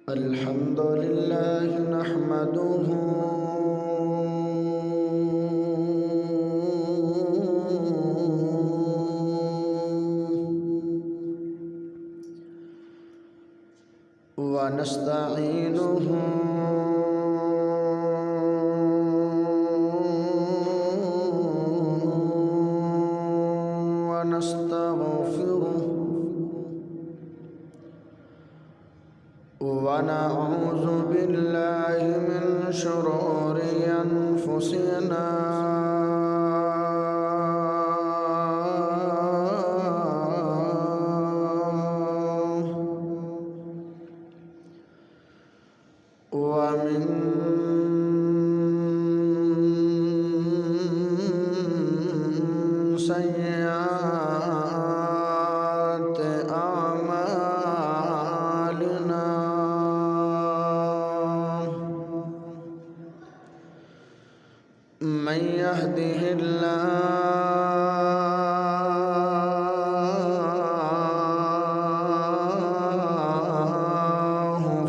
الحمد لله نحمده ونستعينه ونستغفره ونعوذ بالله من شرور أنفسنا ومن سيئات أعمالنا من يهده الله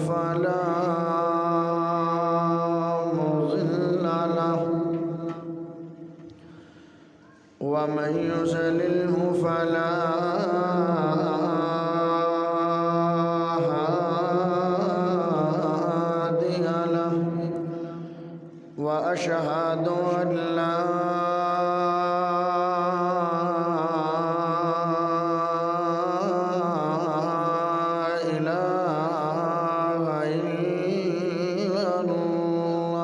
فلا مضل له ومن يضلله فلا هادي له وأشهد أن لا إله إلا الله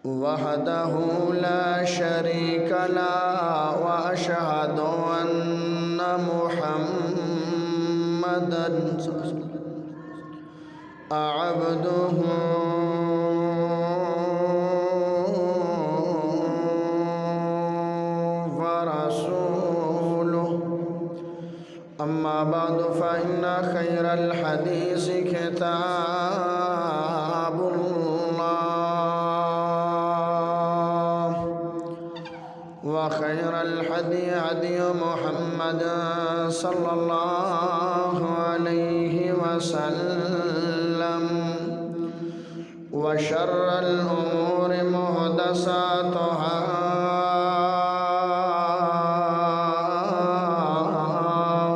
وحده لا شريك له وأشهد أن محمدًا عبده ورسوله أما بعد فإن خير الحديث كتاب الله وخير الهدي هدي محمد صلى الله عليه وسلم وشر الأمور محدثاتها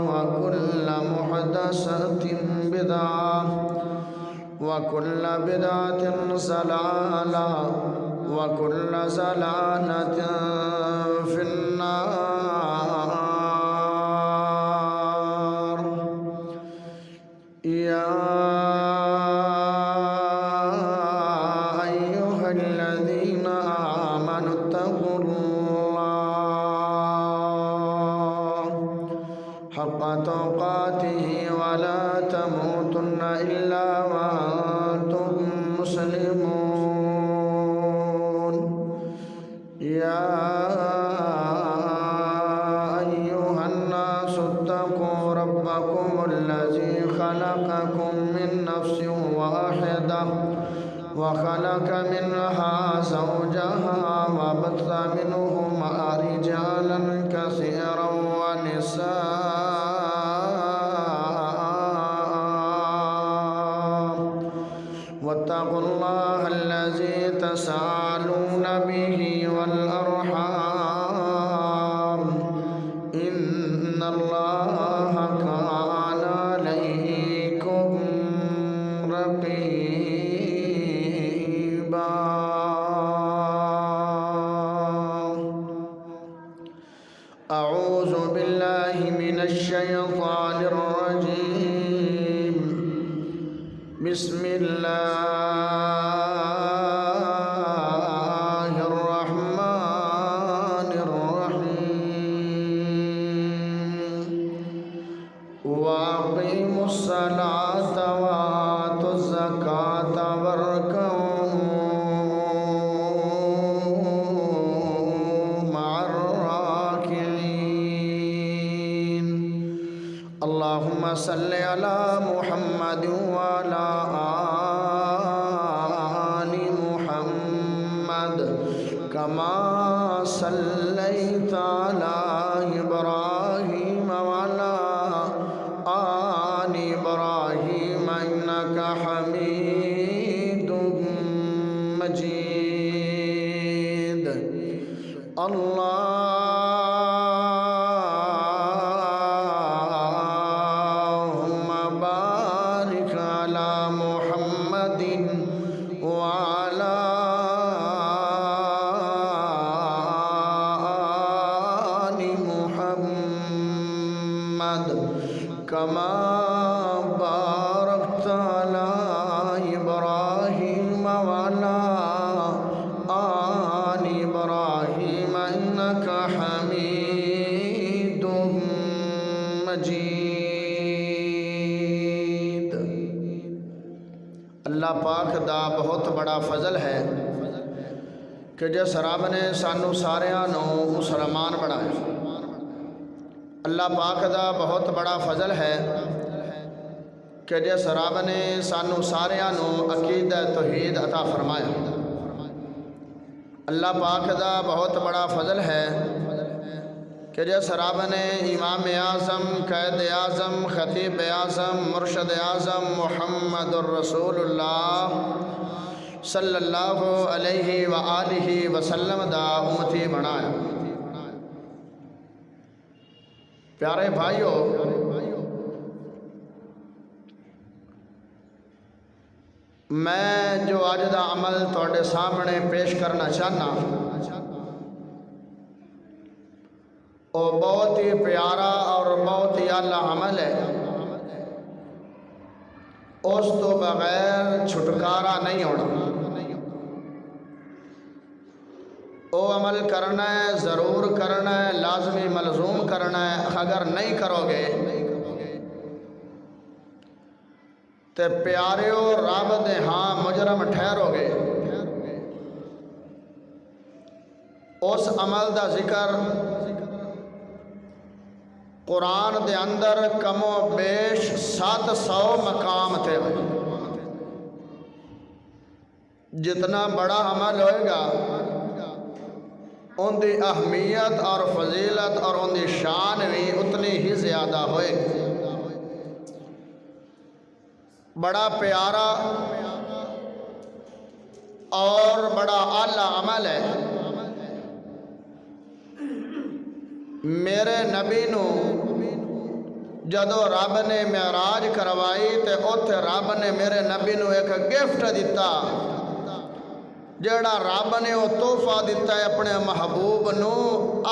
وكل محدثة بدعة وكل بدعة ضلالة وكل ضلالة في النار يا أيها الذين آمنوا اتقوا الله حق تقاته ولا تموتن إلا وأنتم مسلمون يا أيها الناس اتقوا ربكم الذي خلقكم من نفس واحدة وخلق منها زوجها وبث منهما رجالا كثيرا ونساء واتقوا الله الذي تساءلون به والأرحام إن الله كان عليكم رقيبا أعوذ بالله من الشيطان الرجيم بسم الله الرحمن الرحيم وأقيموا الصلاة وآتوا الزكاة واركعوا مع الراكعين اللهم صل على محمد وعلى آل محمد كما صليت على إبراهيم وعلى كما باركت على إبراهيم وعلى آل إبراهيم إنك حميد مجيد۔ اللہ پاک دا بہت بڑا فضل ہے کہ جس رب نے سانو ساریاں نو مسلمان بنایا۔ اللہ پاک دا بہت بڑا فضل ہے کہ جس رب نے سانو ساریاں نو عقیدہ توحید عطا فرمایا۔ اللہ پاک دا بہت بڑا فضل ہے کہ جس رب نے امام اعظم، قائد اعظم، خطیب اعظم، مرشد اعظم محمد الرسول اللہ صلی اللہ علیہ وآلہ وسلم دا امتی بنایا۔ پیارے بھائیو، میں جو آج دا عمل توڑے سامنے پیش کرنا چاہنا وہ بہت ہی پیارا اور بہت ہی اعلیٰ عمل ہے۔ اس تو بغیر چھٹکارا نہیں ہونا۔ وہ عمل کرنا ہے، ضرور کرنا ہے، لازمی ملزوم کرنا ہے۔ اگر نہیں کرو گے تے پیاریو رب دے ہاں مجرم ٹھہرو گے۔ اس عمل دا ذکر قرآن دے اندر کم و بیش 700 مقام تھے۔ جتنا بڑا عمل ہوئے گا ان دی اہمیت اور فضیلت اور ان دی شان بھی اتنی ہی زیادہ ہوئے گی۔ بڑا پیارا اور بڑا اعلیٰ عمل ہے۔ میرے نبی نو جدو رب نے معراج کروائی تے اوتھے رب نے میرے نبی نو ایک گفٹ دیتا، جڑا رب نے وہ تحفہ دیتا ہے اپنے محبوب نو۔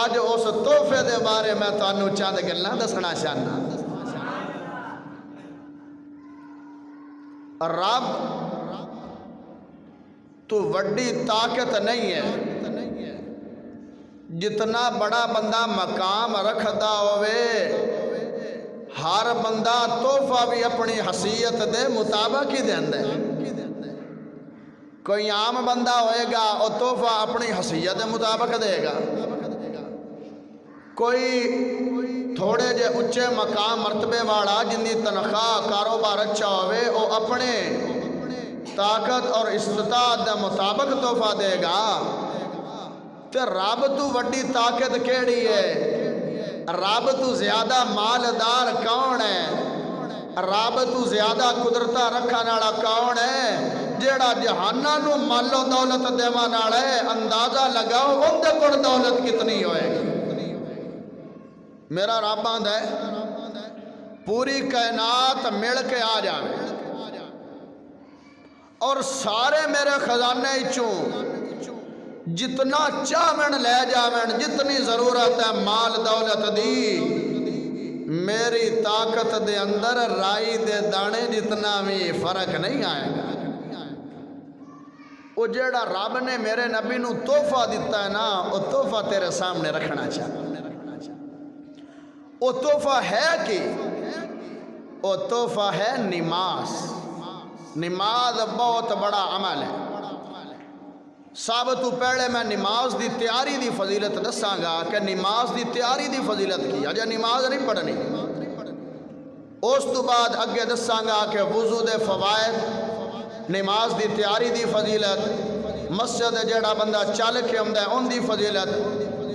اج اس تحفے دے بارے میں تانوں چند گلاں دسنا چاہنا۔ رب تو وڈی طاقت نہیں ہے، جتنا بڑا بندہ مقام رکھدا ہوئے ہر بندہ تحفہ بھی اپنی حیثیت دے مطابق ہی دیندے۔ کوئی عام بندہ ہوئے گا وہ تحفہ اپنی حیثیت دے مطابق دے گا۔ کوئی تھوڑے جے اچھے مقام مرتبے والا جن دی تنخواہ کاروبار اچھا ہوئے وہ اپنے طاقت اور استطاعت دے مطابق تحفہ دے گا۔ تے رب تو وڈی طاقت کیڑی ہے؟ رب تو زیادہ مالدار کون ہے؟ رب تو زیادہ قدرتہ رکھنے والا کون ہے؟ جیڑا جہانہ نو مال و دولت دیوان والا ہے، اندازہ لگاؤ ان دے کول دولت کتنی ہوئے گی۔ میرا رب آندا ہے پوری کائنات مل کے آ جائے اور سارے میرے خزانے چوں جتنا چاہمن لے جاویں، جتنی ضرورت ہے مال دولت دی، میری طاقت دے اندر رائی دے دانے جتنا بھی فرق نہیں آئے گا۔ وہ جیڑا رب نے میرے نبی نو تحفہ دیتا ہے نا، وہ تحفہ تیرے سامنے رکھنا چاہتا۔ وہ تحفہ ہے کہ وہ تحفہ ہے نماز۔ نماز بہت بڑا عمل ہے۔ سب تو پہلے میں نماز دی تیاری دی فضیلت دساں گا کہ نماز دی تیاری دی فضیلت کی اجا نماز نہیں پڑھنی۔ اس تو بعد اگے دساں گا کہ وضو دے فوائد، نماز دی تیاری دی فضیلت، مسجد جڑا بندہ چل کے آندا ہے ان دی فضیلت۔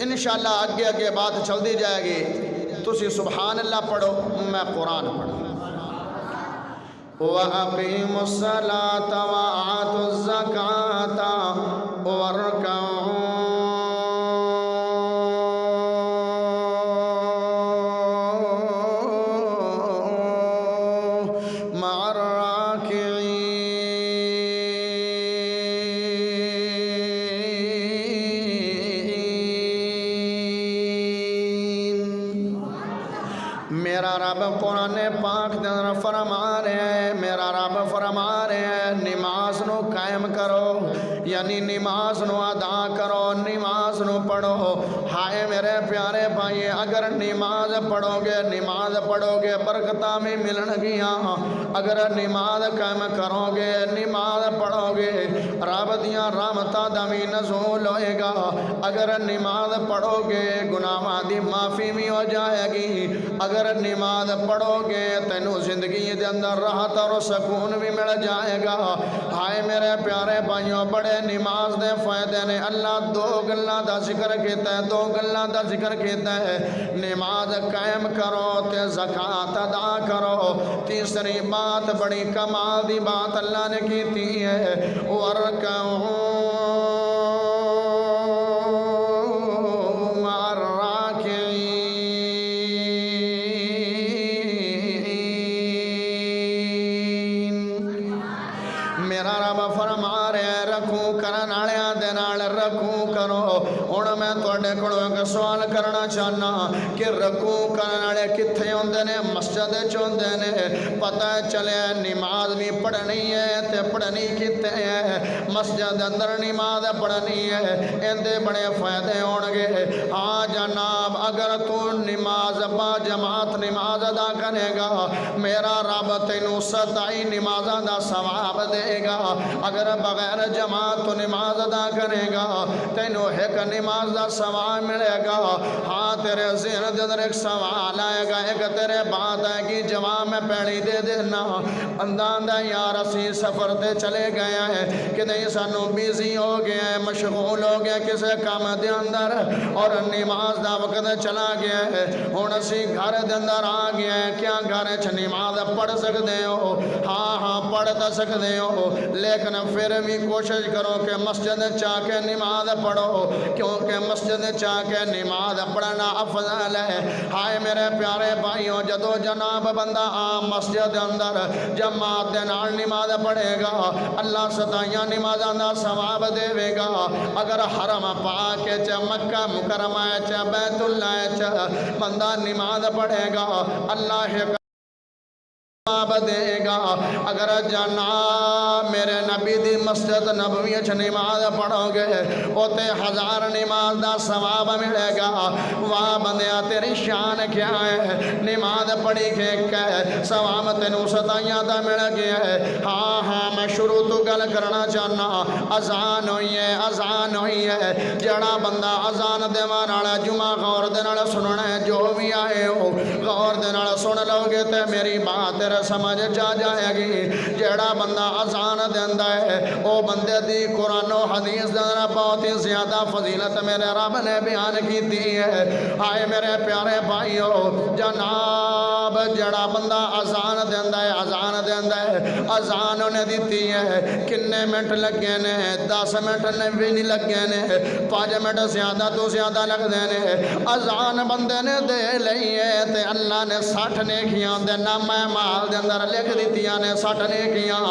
انشاءاللہ اگے اگے بات چلتی جائے گی۔ تسی سبحان اللہ پڑھو، میں قرآن پڑھوں۔ وَأَقِيمُوا الصَّلَاةَ وَآتُوا الزَّكَاةَ وَارْكَعُوا مَعَ الرَّاكِعِينَ۔ میرا رب قرآن پاک دے اندر فرما رہے ہیں، میرا رب فرما رہے ہیں نماز نو قائم کرو، یعنی نماز نو ادا کرو، نماز نو پڑھو۔ ہائے میرے پیارے بھائی، اگر نماز پڑھو گے برکتاں بھی ملن گیاں، اگر نماز قائم کرو گے، نماز پڑھو گے، رب دیاں رحمتاں دا بھی نزول ہوئے گا، اگر نماز پڑھو گے گناہاں دی معافی بھی ہو جائے گی، اگر نماز پڑھو گے تینوں زندگی دے اندر راحت اور سکون بھی مل جائے گا۔ ہائے میرے پیارے بھائیوں، بڑے نماز دے فائدے نے، اللہ دو گلاں دا ذکر کیتا ہے، دو گلاں دا ذکر کیتا ہے، نماز قائم کرو تے زکوٰۃ ادا کرو۔ تیسری بات بڑی کمال دی بات اللہ نے کیتی ہے، وَارْكَعُوا مَعَ الرَّاكِعِينَ۔ میرا رب فرما رہے ہیں رکوع کرن والیاں دے نال رکوع کرو۔ ہن میں تواڈے کولوں ایک سوال کرنا چاہنا کہ رکوع کرن والے کتھے ہوندے نے؟ مسجد وچ ہوندے نے۔ پتہ چلے نماز بھی پڑھنی ہے تے پڑھنی کتے ہے؟ مسجد دے اندر نماز پڑھنی ہے، ایندے بڑے فائدے ہون گے۔ ہاں جناب، اگر تو نماز با جماعت نماز ادا کرے گا، میرا رب تینوں 27 نمازاں دا ثواب دے گا۔ اگر بغیر جماعت تو نماز ادا کرے گا، تینوں ایک نماز دا ثواب ملے گا۔ ہاں تیرے ذہن دے اندر ایک سوال آئے گا، ایک تیرے بات ہے کہ جواب میں پہلی دے دینا۔ اندازہ یار اسی سفر تے چلے گئے ہیں کہ نہیں، سانوں بیزی ہو گئے ہیں، مشغول ہو گئے کسے کام دے اندر، اور نماز دا وقت چلا گیا ہے۔ ہن اسی گھر دے اندر آ گئے ہیں، کیا گھر وچ نماز پڑھ سکدے ہو؟ ہاں پڑھ تے سکدے ہو، لیکن پھر بھی کوشش کرو کہ مسجد چاہ کے نماز پڑھو، کیونکہ مسجد چاہ کے نماز پڑھنا افضل ہے۔ ہائے میرے پیارے بھائیوں، جدو جناب بندہ عام مسجد اندر جماعت دے نال نماز پڑھے گا، اللہ 27 نمازاں دا ثواب دے گا۔ اگر حرم پاک وچ مکہ مکرمہ وچ بیت اللہ وچ بندہ نماز پڑھے گا، اللہ ثواب دے گا۔ اگر جناب میرے نبی دی مسجد نبوی وچ نماز پڑھو گے، اوتے 1000 نماز دا ثواب ملے گا۔ واہ بندیا، تیری شان کیا ہے؟ نماز پڑھی کے کہ ثواب تینوں 27 دا مل گیا ہے۔ ہاں میں شروع تو گل کرنا چاہنا، اذان ہوئی ہے، جڑا بندہ اذان دیوان والا جمعہ غور دے نال سننا ہے، جو بھی آئے ہو غور دے نال سن لو گے تے میری بات سمجھ جا جائے گی۔ جیڑا بندہ اذان دیندا ہے، او بندے دی قرآن و حدیث دے اندر بہت ہی زیادہ فضیلت میرے رب نے بیان کیتی ہے۔ ہائے میرے پیارے بھائیو، جناب جیڑا بندہ اذان دیندا ہے، اذان انہیں دیتی ہے، کنے منٹ لگے نے؟ 10 منٹ بھی نہیں لگے نے، 5 منٹ زیادہ تو زیادہ لگدے نے۔ اذان بندے نے دے لئی ہے تے اللہ نے 60 نیکیاں دے نامہ مال دے اندر لکھ دیتیاں نے 60 نیکیاں۔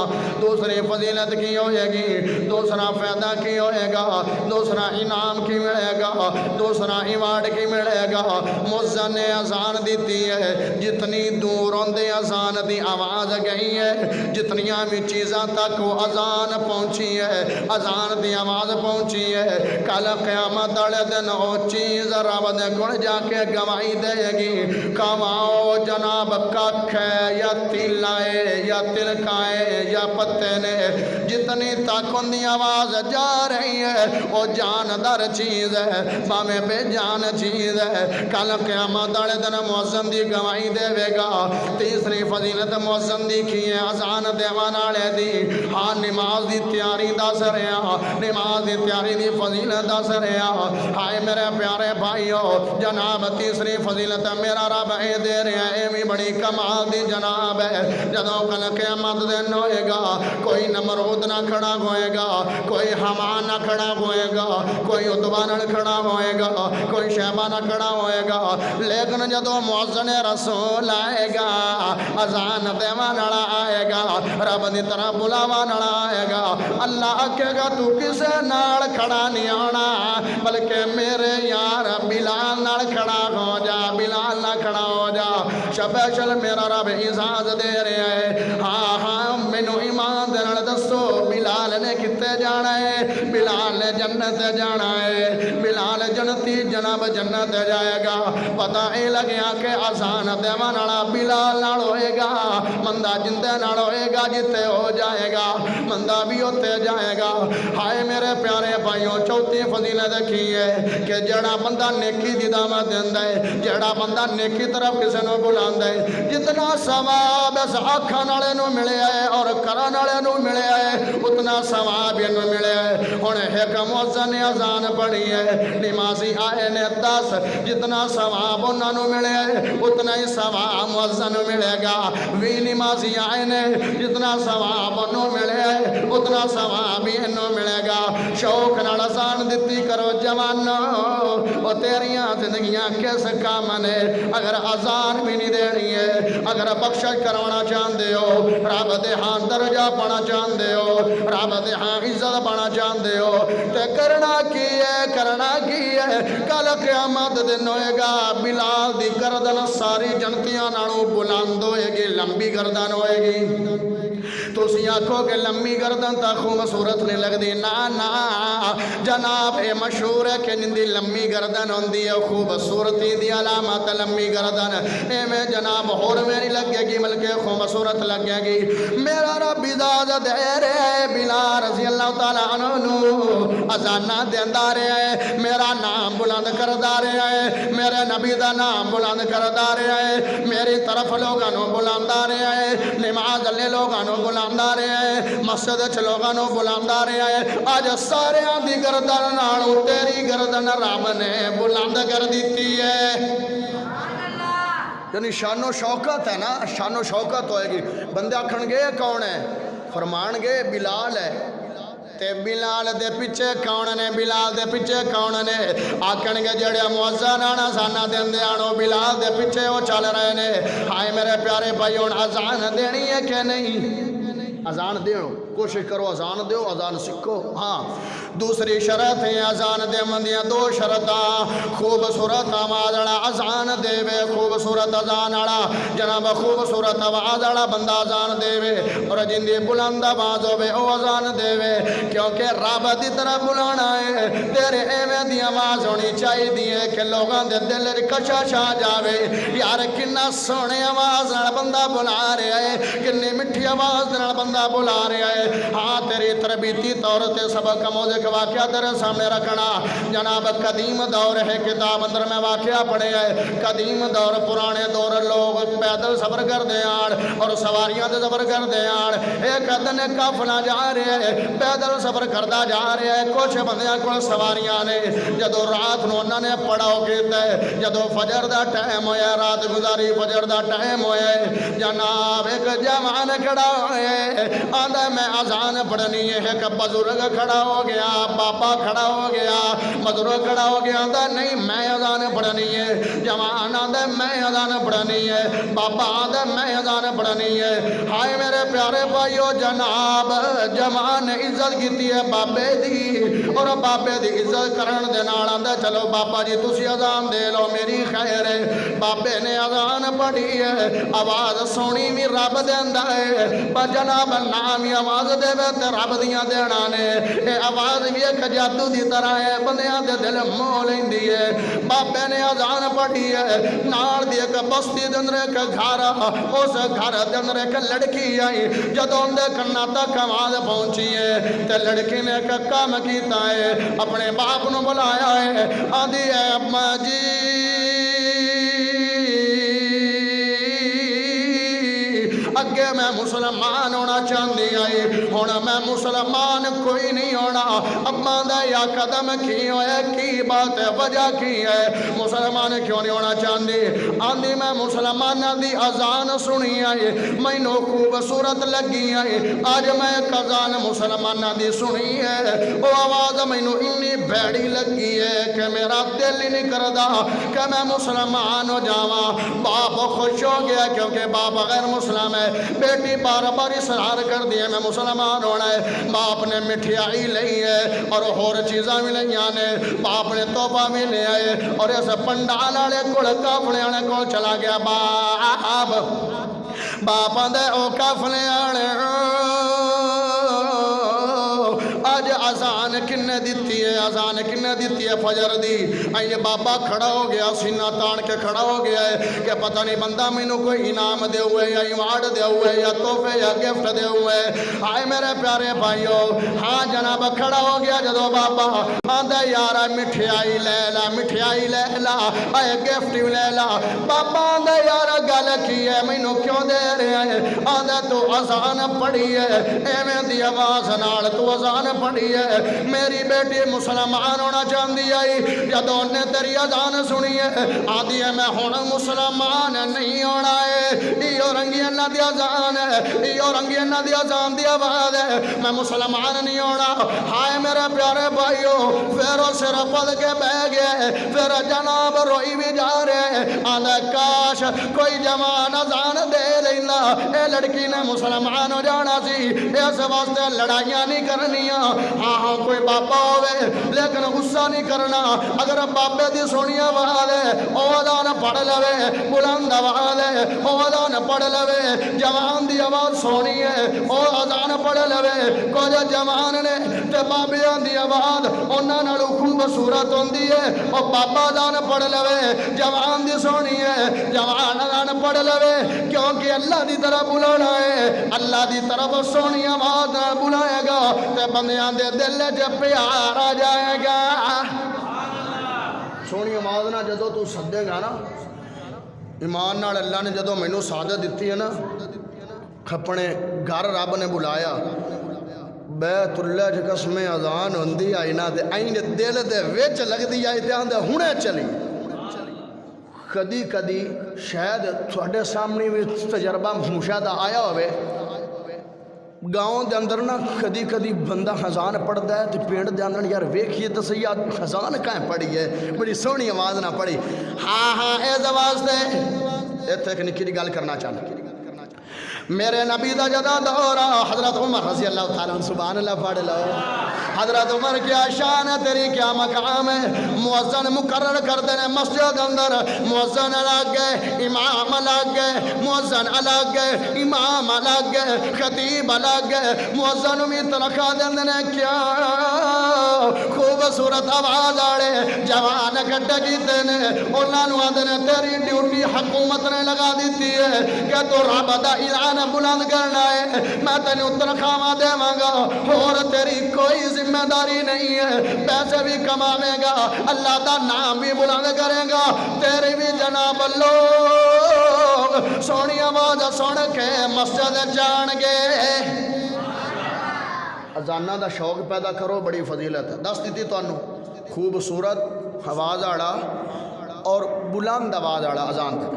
دوسری فضیلت کی ہوئے گی، دوسرا فائدہ کی ہوئے گا، دوسرا انعام کی ملے گا، دوسرا ایوارڈ کی ملے گا۔ مؤذن نے اذان دیتی ہے، جتنی دور ہوندے اذان دی آواز گئی ہے، جتنیاں بھی چیزاں تک وہ اذان پہنچی ہے، اذان دی آواز پہنچی ہے، کل قیامت والے دن وہ چیز رب دے کول جا کے گواہی دے گی۔ کماؤ جناب ککھ ہے یا تل ہے یا تلکائے یا پتے نے، جتنی تک ان دی آواز جا رہی ہے وہ جاندار چیز ہے، بامے پہ جان چیز ہے۔ کل قیامت والے دن مؤذن دی گواہی دے گا۔ تیسری فضیلت مؤذن دی کی ہے، اذان دیوان والے دی۔ ہاں نماز دی تیاری دس رہا، نماز دی تیاری دی فضیلت دس رہا۔ ہائے میرے پیارے بھائیو، جناب تیسری فضیلت میرا رب اے دے رہا ہے، اے بھی بڑی کمال دی جناب ہے۔ جدوں کل قیامت دن ہوئے گا، کوئی نمرود نہ کھڑا ہوئے گا، کوئی حمان نہ کھڑا ہوئے گا، کوئی عتبہ نہ کھڑا ہوئے گا، کوئی شیبہ نہ کھڑا ہوئے گا، لیکن جدوں مؤذن رسول آئے گا، اذان دیوان والا آئے گا، رب دی طرح بلاوان والا آئے گا، اللہ آکھے گا تو کسے نال کھڑا نہیں ہونا، بلکہ میرے یار بلال نال کھڑا ہو جا، بلال نہ کھڑا ہو جا۔ سپیشل میرا رب اجازت دے رہا ہے ہاں ہاں مینوں ایمان دے نال دسو بلال نے کتے جانا ہے بلال نے جنت جانا ہے بلال جنتی جناب جنت جائے گا پتہ اے لگیا کہ آسان دیوان والا بلال نال ہوئے گا مندہ جندے نال ہوئے گا جتے ہو جائے گا مندہ بھی ہوتے جائے گا ہائے میرے پیارے بھائیوں چوتھی فضیلت دیکھی ہے کہ جڑا بندہ نیکی دی دعوت دیندا ہے جڑا بندہ نیکی طرف کسے نو بلاندا ہے جتنا ثواب اس آکھن والے نو ملیا ہے اور کرن والے نو ملیا ہے اتنا ثواب انو ملیا ہے ہن ایک مؤذن نے اذان پڑھی ہے نمازی آئے نے 10 جتنا ثواب انہاں نو ملیا ہے اتنا ہی ثواب مؤذن نو ملے گا 20 نمازی آئے نے جتنا ثواب انو ملیا ہے اتنا ثواب ہی انو ملے گا شوق نال اذان دتی کرو جوانو او تیریاں زندگیاں کس کام نے اگر اذان بھی نہیں دینی ہے اگر بخشش کروانا چاہندے ہو رب دے ہاں درجہ پانا چاہندے ہو رب دے ہاں عزت پانا چاہندے ہو تے کرنا کی ہے کل قیامت دن ہوئے گا بلال دی گردن ساری جنتیاں نالوں بلند ہوئے گی لمبی گردن ہوئے گی تو اسی آنکھوں کے لمبی گردن تا خوبصورت نہیں لگ دی نا جناب اے مشہور ہے کہ جن دی لمبی گردن ہوندی ہے خوبصورتی دی علامت لمبی گردن اے میں جناب اور میری لگے گی بلکہ خوبصورت لگے گی میرا رب اجازت دے رہے بلال رضی اللہ تعالیٰ عنہ اذانہ دیندا رہے میرا نام بلند کردا رہے میرے نبی دا نام بلند کردا رہے میری طرف لوگاں نو بلاندا رہے نماز لے لوگاں نو بلاندا رہے مسجد چ لوگاں نو بلاندا رہے اج سارے دی گردن نالوں تیری گردن رب نے بلند کر دیتی ہے یعنی شان و شوکت ہے نا شان و شوکت ہوئے گی بندے آکھن گے کون ہے فرمان گے بلال ہے تے بلال دے پیچھے کون نے بلال دے پیچھے کون نے آکھن گے جڑے مؤذن اذان دیندے آنو بلال دے پیچھے وہ چل رہے نے ہائے میرے پیارے بھائیوں اذان دینی ہے کہ نہیں اذان دیو کوشش کرو اذان دیو اذان سکھو ہاں دوسری شرط ہے اذان دے مندیاں 2 شرطاں خوبصورت آواز والا اذان دیوے خوبصورت اذان والا جناب خوبصورت آواز والا بندہ اذان دیوے اور جن دی بلند آواز ہوے او اذان دیوے کیونکہ رب دی طرف بلانا ہے تیرے ایویں دی آواز ہونی چاہیے کہ لوگاں دے دل وچ کشش آ جاوے یار کنا سوہنے آواز نال بندہ بلا رہا ہے کنی میٹھی آواز نال بندہ بلا رہا ہے ہاں تیری تربیتی طور تے سبق موضوع واقعہ تیرے سامنے رکھنا جناب قدیم دور ہے کتاب اندر میں واقعہ پڑھے ہے قدیم دور پرانے دور لوگ پیدل سفر کر دے آن اور سواریاں دے سفر کر دے آن ایک دن قافلہ جا رہے ہیں پیدل سفر کردا جا رہے ہیں کچھ بندیاں کول سواریاں نے جدو رات نو انہاں نے پڑھاؤ کیتا ہے جدو فجر دا ٹائم ہویا رات گزاری فجر دا ٹائم ہویا جناب ایک جوان کھڑا ہوئے آندہ میں اذان پڑھنی ہے ایک بزرگ کھڑا ہو گیا بابا کھڑا ہو گیا بزرگ کھڑا ہو گیا آندہ نہیں میں اذان پڑھنی ہے جوان آندہ میں اذان پڑھنی ہے بابا آندہ میں اذان پڑھنی ہے ہائے میرے پیارے بھائیو جناب جوان نے عزت کیتی ہے بابے دی اور بابے دی عزت کرن دے نال آندہ چلو بابا جی تسی اذان دے لو میری خیر ہے بابے نے اذان پڑھی ہے آواز سونی بھی رب دیندا ہے پر جناب نام ہی آواز دے تے رب دیاں دینا نے اے آواز بھی ایک جادو دی طرح ہے بندیاں دے دل موہ لیندی ہے بابے نے اذان پڑھی ہے نال دی ایک بستی دے اندر ایک گھر اس گھر دے اندر ایک لڑکی آئی جدوں دے کنا تک آواز پہنچی ہے تے لڑکی نے ایک کام کیتا ہے اپنے باپ نو بلایا ہے آندی ہے اما جی اگے میں مسلمان ہونا چاہندی آئی ہونا میں مسلمان کوئی نہیں ہونا اما دا یا قدم کی ہوئے کی بات ہے وجہ کی ہے مسلمان کیوں نہیں ہونا چاہندی آندی میں مسلمان دی اذان سنی آئی میں نو خوبصورت لگی آئی آج میں ایک اذان مسلمان دی سنی ہے وہ آواز میں نو انی بھیڑی لگی ہے کہ میرا دل ہی نہیں کردا کہ میں مسلمان ہو جاواں باپ خوش ہو گیا کیونکہ باپ غیر مسلم ہے بیٹی بار بار اصرار کر دی ہے میں مسلمان ہونا ہے، باپ نے مٹھائی لئی ہے اور ہور چیزاں بھی لئیاں نے، باپ نے توبہ بھی لے آئے اور اس پنڈال والے کول کافلے والے کول چلا گیا، باپ آندے او کافلے والے آج اذان کنے دیتی ہے، اذان کنے دیتی ہے فجر دی، یہ بابا کھڑا ہو گیا سینہ تان کے کھڑا ہو گیا ہے کہ پتہ نہیں بندہ مینوں کوئی انعام دے ہوئے یا ایوارڈ دے ہوئے یا تحفے یا گفٹ دے ہوئے، آئے میرے پیارے بھائیو، ہاں جناب کھڑا ہو گیا جدو بابا آندے یارا مٹھائی لے لا، مٹھائی لے لا، آئے گفٹ لے لا، بابا آندے یارا گل کی ہے مینوں کیوں دے رہے ہیں، آندے تو اذان پڑھی ہے ایویں دی آواز نال تو اذان پڑھی ہے، میری بیٹی مسلمان ہونا چاہتی آئی جدوں نے تیری اذان سنی ہے آدھی ہے میں ہن مسلمان نہیں ہونا ہے، ایو رنگی اللہ دی اذان ہے، ایو رنگی اللہ دی اذان دی آواز ہے، میں مسلمان نہیں ہونا، ہائے میرے پیارے بھائیو، پھر وہ سر پد کے بہ گئے، پھر جناب روئی بھی جا رہے، آدھا کاش کوئی جوان اذان دے دینا، اے لڑکی نے مسلمان ہو جانا سی، اس واسطے لڑائیاں نہیں کرنیاں، ہاں کوئی باپا ہوئے لیکن غصہ نہیں کرنا، اگر بابے دی سونی آواز ہے او اذان پڑھ لوے، بلند آواز ہے او اذان پڑھ لوے، جوان دی آواز سونی ہے او اذان پڑھ لوے، کچھ جوان نے تے بابیاں دی آواز انہاں نالوں خوبصورت ہوندی ہے، او بابا اذان پڑھ لوے، جوان دی سونی ہے جوان اذان پڑھ لوے، کیونکہ اللہ دی طرف بلانا ہے، اللہ دی طرف سونی آواز بلائے گا تے بندیاں دے دل وچ پیار آ جائے گا، سونی آواز نہ جدو تو سدے گا نا، ایمان نال اللہ نے جدو مینوں سعادت دیتی ہے نا، کھپنے گھر رب نے بلایا، بیت اللہ جی قسم اذان ہوندی آئی نا تے این دل دے وچ لگدی آئی تے آندے ہنے چلی، کدی کدی شاید تھوڑے سامنے بھی تجربہ مشاہدہ آیا ہوئے، گاؤں دے اندر نا کدی کدی بندہ اذان پڑھدا ہے تے پنڈ دے اندر یار ویکھیے تے صحیح اذان کہیں پڑھی ہے، بڑی سونی آواز نہ پڑھی، ہاں اس واسطے ایتھے ایک نکی جی گل کرنا چاہنا، میرے نبی دا جدا دورہ حضرت عمر رضی اللہ تعالیٰ عنہ، سبحان اللہ پڑھ لو، حضرت عمر کیا شان ہے تیری کیا مقام ہے، مؤذن مقرر کر دینے مسجد اندر، مؤذن الگ گئے امام الگ گئے، مؤذن الگ گئے امام الگ گئے، خطیب الگ گئے، مؤذن میں تنخواہ دینے کیا خوبصورت آواز آڑے جوان کٹے کیتے نے، انہاں نو آندے تیری ڈیوٹی حکومت نے لگا دیتی ہے کہ تو رب دا اعلان بلند کرنا ہے، میں تینوں تنخواہ دیواں گا اور تیری کوئی ذمہ داری نہیں ہے، پیسے بھی کماوے گا، اللہ دا نام بھی بلند کرے گا، تیری بھی جناب لوگ سونی آواز سن کے مسجد جان گے، اذانہ دا شوق پیدا کرو، بڑی فضیلت ہے، دس دیتی تو انہوں خوبصورت آواز آڑا اور بلند آواز آڑا اذان تھا،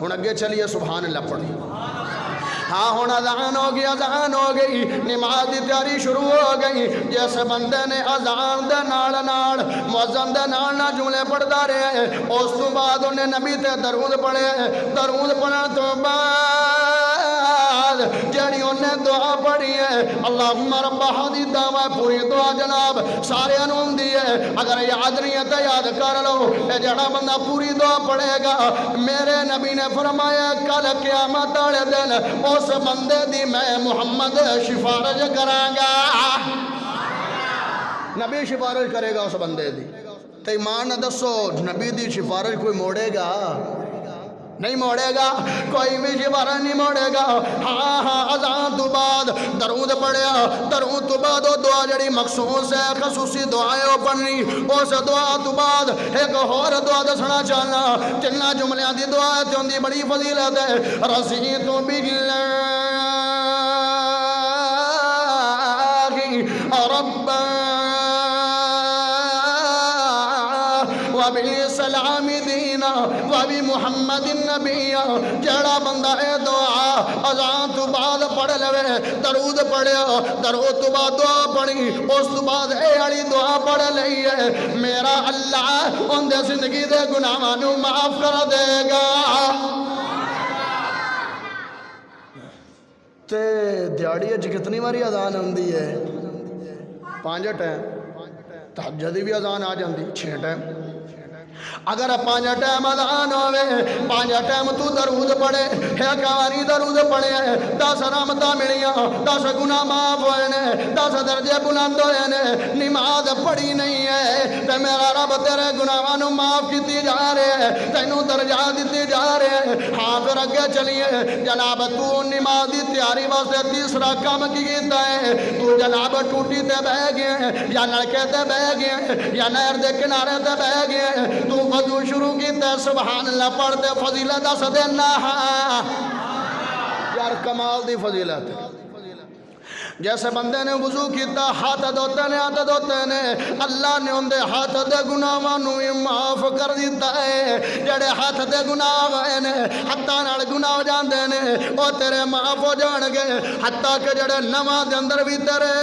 ہن اگے چلیے سبحان اللہ پڑھی، ہاں ہن اذان ہو گئی، اذان ہو گئی، نماز دی تیاری شروع ہو گئی، جس بندے نے اذان دے نال نال مؤذن دے نال نال جملے پڑھدا رہے، اس تو بعد انہیں نبی تے درود پڑھے، درود پڑھن تو بعد جڑی انہیں دعا پڑھی ہے اللہم رب ہذی دعوی پوری دعا جناب سارے انہوں دی ہے، اگر یاد نہیں ہے تو یاد کر لو، اے جڑا بندہ پوری دعا پڑھے گا، میرے نبی نے فرمایا کل قیامت والے دن اس بندے دی میں محمد سفارش کراں گا، نبی سفارش کرے گا اس بندے دی، تے ایمان نہ دسو نبی دی سفارش کوئی موڑے گا نہیں موڑے گا، کوئی بھی سفارش نہیں موڑے گا، ہاں اذان تو بعد درود پڑھیا، درود تو بعد وہ دعا جڑی مخصوص ہے خصوصی دعائیں وہ پڑھنی، اس دعا تو بعد ایک اور دعا دسنا چاہنا، تنہ جملیاں دی دعا ہے تیوں دی بڑی فضیلت ہے، رضیت باللہ ربا وبالاسلام دینا وبمحمد النبی، جڑا بندہ اے دعا اذان تو بعد پڑھ لوے، درود پڑھیا، درود تو بعد دعا پڑھی، اس تو بعد اے علی دعا پڑھ لئی ہے، میرا اللہ ان دے زندگی دے گناہاں نو معاف کر دے گا، تے دیہڑی کتنی باری اذان آتی ہے؟ 5 ٹائم. تہجد بھی اذان آ جاتی 6 ٹائم. اگر 5 ٹائم اذان ہوئے 5 ٹائم تو درود پڑھے ایک باری درود پڑھے 10 رحمتاں ملیاں 10 گناہ معاف ہوئے نے 10 درجے بلند ہوئے نے. نماز پڑھی نہیں ہے تے میرا رب تیرے گناہاں نو معاف کیتی جا رہے ہیں تینوں درجات دیتے جا رہے ہیں. ہاں پھر اگے چلیے جناب تو نماز دی تیاری واسطے تیسرا کام کی کیتا ہے. تو جناب ٹوٹی تے بہ گئے یا نلکے تے بہ گئے یا نہر دے کنارے تے بہ گئے تو وضو شروع کیتا ہے سبحان اللہ پڑھتے فضیلت دس دینا. یار کمال دی فضیلت جیسے بندے نے وضو کیتا ہاتھ دھوتے نے اللہ نے ان دے ہاتھ دے گناہاں نو معاف کر دیتا ہے. جڑے ہاتھ دے گناہ ہوئے نے ہاتھاں نال گناہ ہو جاندے نے او تیرے معاف ہو جان گے. حتیٰ کہ جڑے نواں دے اندر بھی تیرے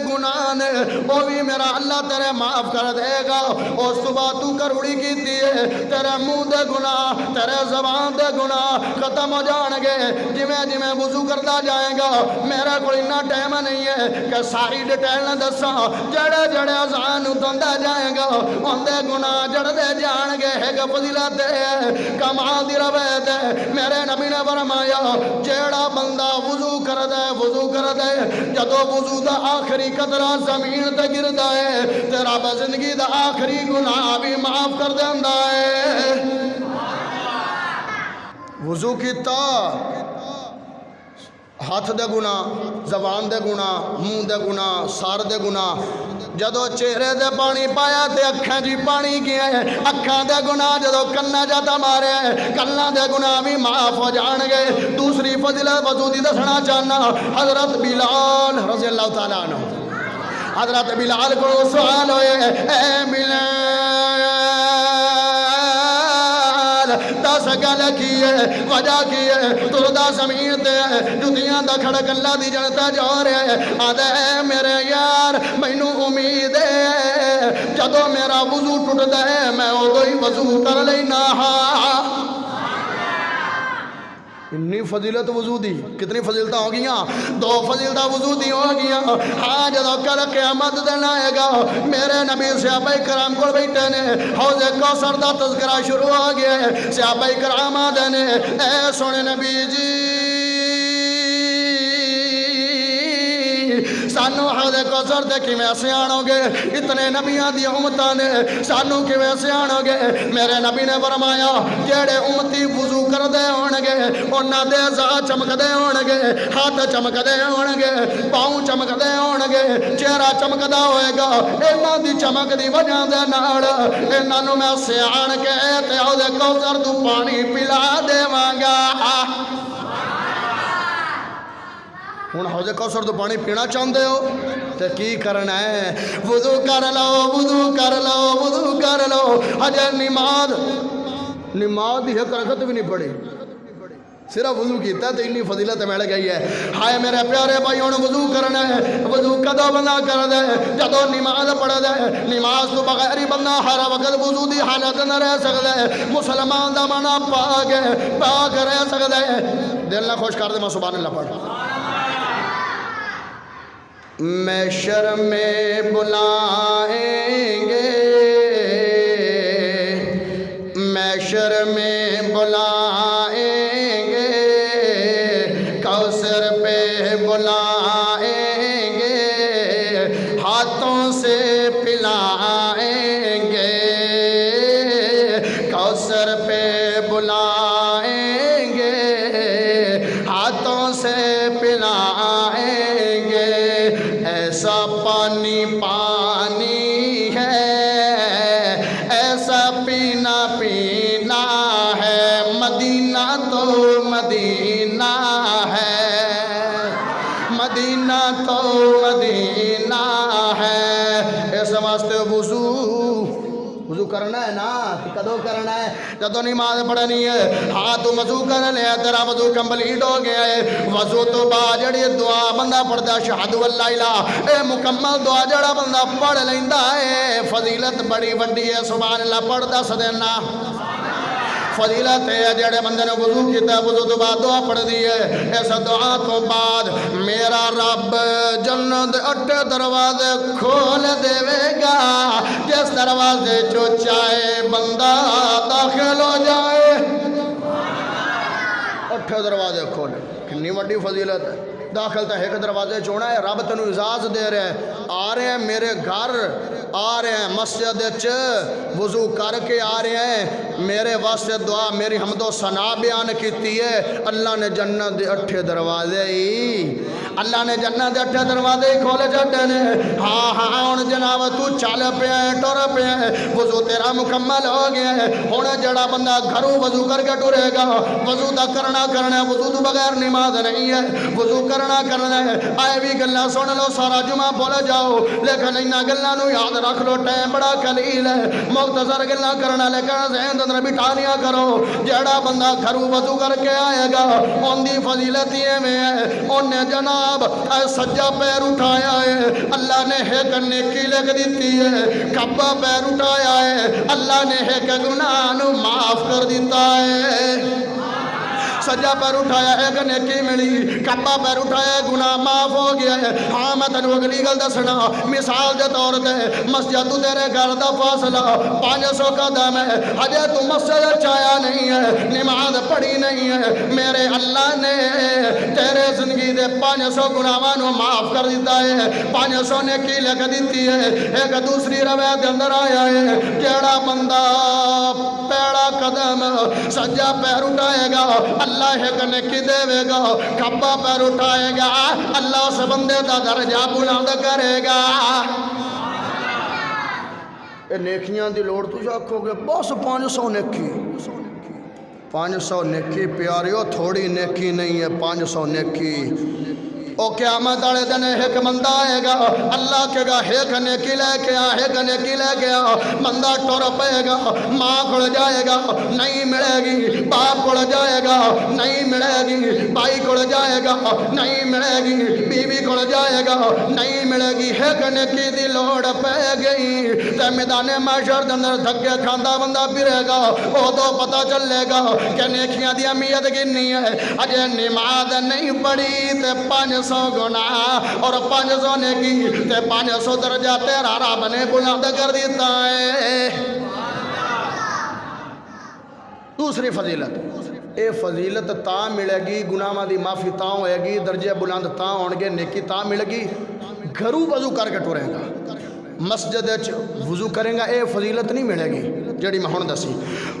گناہ نے وہ بھی میرا اللہ تیرے معاف کر دے گا. اس تو بعد تو کروڑی کیتی ہے تیرے منہ دے گناہ تیرے زبان دے گناہ ختم ہو جان گے. جویں جویں وضو کرتا جائے گا میرا کوئی نہ ٹائم نہیں ہے کہ ساری ڈیٹیل نہ دساں. جڑے جڑے اذان اتندا جائے گا ان دے گناہ جڑدے جان گے. ایک فضیلت ہے کمال دی روایت ہے میرے نبی نے فرمایا جیڑا بندہ وضو کردے جدو وضو دا آخری قطرہ زمین تے گردا ہے تے رب زندگی دا آخری گناہ بھی معاف کر دیندا ہے. وضو کیتا ہاتھ دے گناہ زبان دے گناہ منہ دے گناہ سار دے گناہ جدو چہرے دے پانی پایا تے اکھاں جی پانی گیا ہے. اکھاں دے گناہ جدو کنا جاتا مارے کنا دے گناہ بھی معاف ہو جان گے. دوسری فضیلت وضو دی دسنا چاہنا حضرت بلال رضی اللہ تعالیٰ عنہ حضرت بلال کو سوال ہوئے اے بلال دس گل کی ہے وجہ کی ہے تردا زمین تے جتیاں دا کھڑک اللہ دی جنتا جا رہے ہیں. آدھے اے میرے یار مینو امید ہے جدو میرا وضو ٹوٹدا ہے میں ادو ہی وضو کر لینا. انی فضیلت وضو دی کتنی فضیلتاں ہو گیاں 2 فضیلتاں وضو دی ہو گیاں. ہاں جدو کل قیامت دن آئے گا میرے نبی صحابہ کرام کو بیٹھے نے حوض کوثر دا تذکرہ شروع ہو گیا ہے. صحابہ کرام آدھے نے اے سونے نبی جی سانو حوض کوثر تے کیویں سیاڑو گے اتنے نبیاں دی امتاں نے سانو کیویں سیاڑو گے. میرے نبی نے فرمایا جڑے امتی وضو کردے ہون گے انہاں دے اعضاء چمکدے ہون گے ہاتھ چمکدے ہون گے پاؤں چمکدے ہون گے چہرہ چمکدا ہوئے گا. انہاں دی چمک دی وجہ دے نال انہاں نو میں سیاڑ کے تے حوض کوثر تو پانی پلا دیواں گا. ہوں حوض کوثر تو پانی پینا چاہتے ہو تو کی کرنا ہے وضو کر لو وضو کر لو وضو کر لو. ہجے نماز دی ایک رکعت بھی نہیں پڑھی صرف وضو کیتا تو انی فضیلت مل گئی ہے. ہائے میرے پیارے بھائی ہوں وضو کرنا ہے. وضو کدو بندہ کر دے جدو نماز پڑھ دے. نماز تو بغیر ہی بندہ ہر وقت وضو دی حالت نہ رہ سکتا ہے. مسلمان دا مانا پاک رہ سکتا ہے. دل نہ خوش کر دے میں سبحان اللہ پڑھ. محشر میں بلائیں گے محشر میں بلائیں گے کوثر پہ بلائیں گے ہاتھوں سے پلائیں گے کوثر پہ بلائیں گے ہاتھوں سے پلائیں گے. ایسا پانی پانی ہے ایسا پینا پینا ہے مدینہ تو مدینہ ہے مدینہ تو مدینہ ہے. اس واسطے وضو کرنا ہے نا کدو کرنا ہے جدو نماز پڑھنی ہے. ہاں تو وضو کر لیا تیرا وضو کمپلیٹ ہو گیا ہے. وضو تو بعد جڑی دعا بندہ پڑھدا شہادت اللہ الہ اے مکمل دعا جڑا بندہ پڑھ لیندا ہے فضیلت بڑی وڈی ہے. سبحان اللہ پڑھ دس دینا فضیلت ہے جڑے بندے نے وضو کیتا ہے وضو تو بعد دعا پڑھ دی ہے اس دعا تو بعد میرا رب جنت 8 دروازے کھول دے گا جس دروازے جو چاہے بندہ داخل ہو جائے 8 دروازے کھولے کنی وڈی فضیلت ہے داخل تا ایک دروازے چونا ہے رب تنو اجازت دے رہے ہیں آ رہے ہیں میرے گھر آ رہے ہیں مسجد وضو کر کے آ رہے ہیں میرے واسطے دعا میری حمد و ثنا بیان کیتی ہے اللہ نے جنت دے 8 دروازے ہی اللہ نے جنت دے 8 دروازے ہی کھولے چھڈے نے ہاں ہاں ہن جناب تو چل پیا ہے ٹر پیا ہے وضو تیرا مکمل ہو گیا ہے ہن جڑا بندہ گھروں وضو کر کے ٹرے گا وضو دا کرنا ہے وضو تو بغیر نماز نہیں ہے وضو کرنا ہے آئے بھی گلاں سن لو سارا جمعہ بھول جاؤ لیکن انہاں گلاں نو یاد رکھ لو ٹائم بڑا قلیل ہے مختصر گلاں کرنا لیکن ذہن اندر بٹھانیاں کرو جڑا بندہ گھروں وضو کر کے آئے گا اون دی فضیلت میں ہے اون نے جناب سجا پیر اٹھایا ہے اللہ نے ایک نیکی لکھ دیتی ہے کھبا پیر اٹھایا ہے اللہ نے ایک گناہ نو معاف کر دیتا ہے سجا پیر اٹھایا ایک نیکی ملی کھبا پیر اٹھایا گناہ معاف ہو گیا ہے ہاں میں تنو اگلی گل دسنا مثال دے طور تے مسجد تو تیرے گھر دا فاصلہ 500 قدم ہے ہجے تو مسجد چایا نہیں ہے نماز پڑھی نہیں ہے میرے اللہ نے تیرے زندگی دے 500 گناہاں نو معاف کر دیتا ہے 500 نیکی لکھ دیتی ہے ایک دوسری روایت دے اندر آیا ہے جیڑا بندہ پیڑا قدم سجا پیر اٹھائے گا اللہ ایک نیکی دے گا کھبا پیر اٹھائے گا اللہ اس بندے دا درجہ بلند کرے گا اے نیکیاں دی لوڑ تجھے آکھو گے بس 500 نیکی 500 نیکی پیاریو تھوڑی نیکی نہیں ہے 500 نیکی او قیامت والے دن ایک بندہ آئے گا اللہ کے گا ایک نیکی لے کے ایک نیکی لے کے بندہ ٹر پائے گا ماں کھڑ جائے گا نہیں ملے گی باپ کھڑ جائے گا نہیں ملے گی بھائی کھڑ جائے گا نہیں ملے گی بیوی کھڑ جائے گا نہیں ملے گی ایک نیکی دی لوڑ پہ گئی تے میدان محشر دے اندر دھکے کھاندا بندہ پھرے گا او تو پتہ چلے گا کہ نیکیاں دی اہمیت کتنی ہے اجے نماز نہیں پڑھی تے 500 گناہ اور 500 نیکی تے 500 درجہ تیرا رب نے بلند کر دیتا ہے دوسری فضیلت اے فضیلت تا ملے گی گناہاں دی معافی تا ہوئے گی درجے بلند تا ہون گے نیکی تا ملے گی گھروں وضو کر کے ٹرے گا مسجد وضو کریں گا اے فضیلت نہیں ملے گی جڑی میں ہن دسی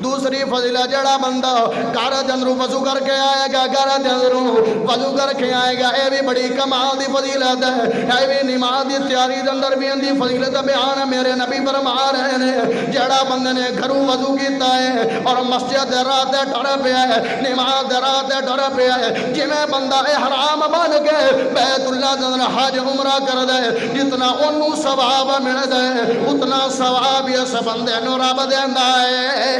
دوسری فضیلت جڑا بندہ گھر دے اندروں وضو کر کے آئے گا گھر دے اندروں وضو کر کے آئے گا اے بھی بڑی کمال دی فضیلت ہے اے بھی نماز دی تیاری دے اندر بھی اندی فضیلت بیان میرے نبی فرما رہے ہیں جڑا بندے نے گھروں وضو کیتا ہے اور مسجد دے راہ تے ٹر پیا ہے نماز دے راہ تے ٹر پیا ہے جویں بندہ احرام بن کے بیت اللہ دے اندر حج عمرہ کر دے جتنا اونوں ثواب مل دے اتنا ثواب اس بندے نو رب دیندا ہے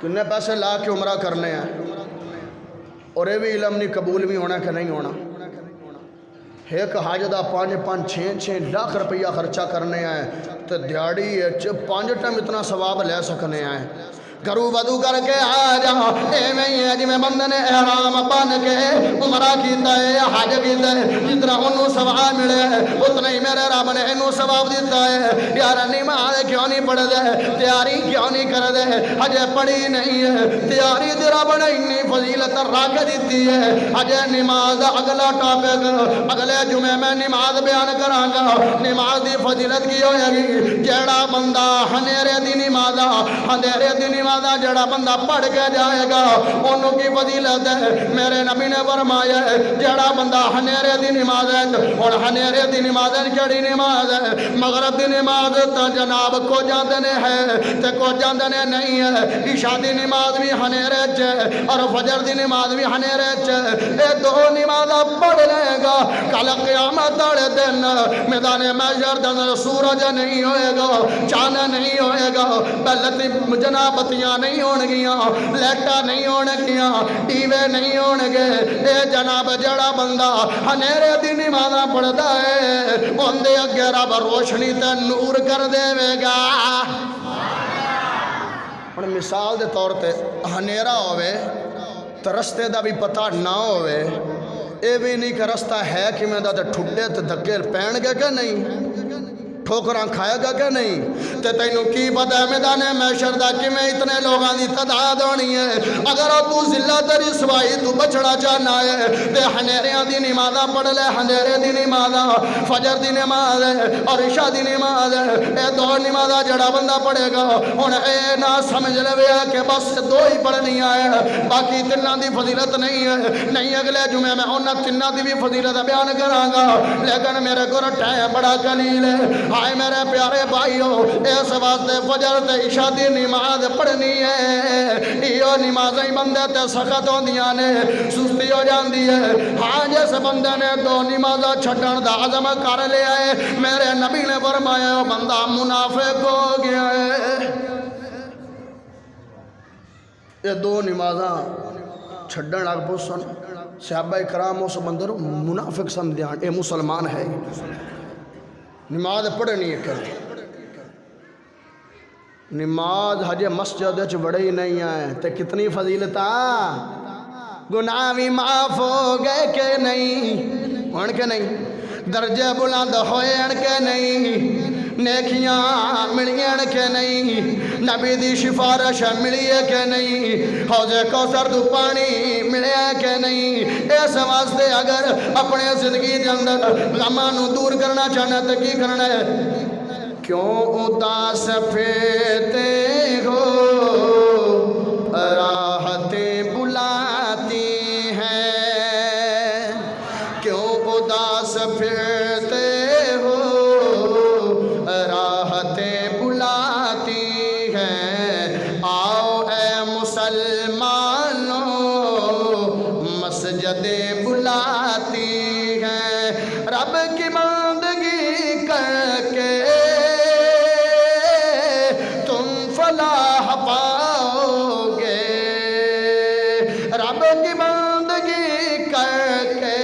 کنے پیسے لا کے عمرہ کرنے ہیں اور یہ بھی علم نہیں قبول بھی ہونا کہ نہیں ہونا ایک حج دا 5-6 لاکھ روپیہ خرچہ کرنے ہیں تو دیاڑی 5 ٹائم اتنا ثواب لے سکنے ہیں گھروں وضو کر کے آ جا ایویں ہی ہے جی میں بندے نے احرام بن کے عمرہ کیتا ہے حج کیتا ہے جتنا انہوں ثواب ملے اتنا ہی میرے رب نے انہوں ثواب دیتا ہے یار نماز کیوں نہیں پڑھ دے تیاری کیوں نہیں کر دے حج پڑھی نہیں ہے تیاری دی رب نے اتنی فضیلت رکھ دیتی ہے حج نماز دا اگلا ٹاپک اگلے جمعے میں نماز بیان کراں گا نماز دی فضیلت کی ہوئے گی جیڑا بندہ ہنیرے دی نماز اندھیرے دی نماز جڑا بندہ پڑھ کے جائے گا انہوں کی فضیلت ہے میرے نبی نے فرمایا ہے جڑا بندہ ہنیرے دی نماز ہے اور ہنیرے دی نماز ہے کیڑی نماز ہے مغرب دی نماز تو جناب کو جاندے نے ہے تے کو جاندے نے نہیں ہے عشاء دی نماز بھی ہنیرے چ اور فجر دی نماز بھی ہنیرے چ اے دو نماز پڑھ لے گا کل قیامت والے دن میدان محشر دے اندر سورج نہیں ہوئے گا چاند نہیں ہوئے گا بلتی جناب نہیں ہون گیاں لیٹا نہیں ہون گیاں ٹیوے نہیں ہون گے اے جناب جڑا بندہ ہنیرے دی نمازاں پڑھدا ہے اون دے اگے رب روشنی تے نور کر دے گا ہن مثال دے طور تے ہنیرا ہوئے تو رستے دا بھی پتہ نہ ہوئے، اے بھی نہیں کہ رستہ ہے کہ میں دا تے ٹھڈے تے دھکے پین گے کہ نہیں، ٹھوکراں کھائے گا کہ نہیں، تے تینوں کی پتہ ہے میدان محشر دا کہ میں اتنے لوگاں دی تعداد ہونی ہے، اگر تو ذلت رسوائی تو بچڑا چاہنا ہے تے ہنیریاں دی نمازاں پڑھ لے، ہنیرے دی نمازاں، فجر دی نماز ہے اور عشاء دی نماز ہے، اے دو نمازاں جڑا بندہ پڑھے گا ہن اے نہ سمجھ لے کہ بس دو ہی پڑھنی ہے باقی تناں دی فضیلت نہیں ہے، نہیں اگلے جمعے میں انہاں تناں دی بھی فضیلت بیان کراں گا، لیکن میرے کو ٹائم بڑا قلیل ہے۔ آئے میرے پیارے بھائیو، اس واسطے فجر تے عشاء دی نماز پڑھنی ہے، ایو نمازیں بندے تے سخت ہوندیاں نے، سستی ہو جاندی ہے، ہاں جس بندے نے دو نمازاں چھڈن دا عزم کر لیا ہے، میرے نبی نے فرمایا وہ بندہ منافق ہو گیا ہے۔ یہ دو نمازاں چھڈن لگ پوسن صحابہ کرام اس بندے نوں منافق سمجھدے، اے مسلمان ہے، نماز پڑھنی ہے کرے، نماز ہجے مسجد وچ بڑے ہی نہیں آئے تے کتنی فضیلتاں، گناہ بھی معاف ہو گئے کہ نہیں، ہن کہ نہیں، درجے بلند ہوئے کہ نہیں، نیکیاں ملیاں کہ نہیں، نبی دی سفارش ملی ہے کہ نہیں، حوض کوثر تو پانی ملیا کہ نہیں، اس واسطے اگر اپنے زندگی دے اندر غماں نوں دور کرنا چاہنا تو کی کرنا ہے، کیوں اداس پھرتے ہو راحتیں بلاتی ہیں، کیوں اداس پھرتے ہو راحتیں بلاتی ہیں، آؤ اے مسلمانوں مسجدیں بلاتی ہیں، رب کی بندگی کر کے تم فلاح پاؤ گے، رب کی بندگی کر کے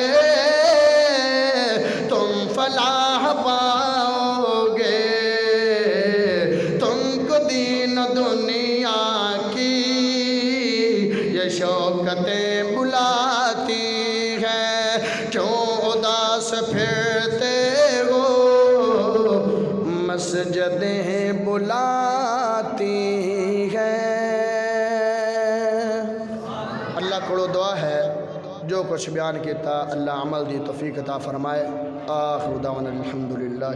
تم فلاح پاؤ گے، تم کو دین دنیا کی یہ شوقتیں بلاتی ہیں، کیوں اداس پھرتے ہو مسجدیں بلاتی ہیں۔ اللہ کو دعا ہے جو کچھ بیان کیتا اللہ عمل دی توفیق عطا فرمائے، آخر دعوانا الحمدللہ۔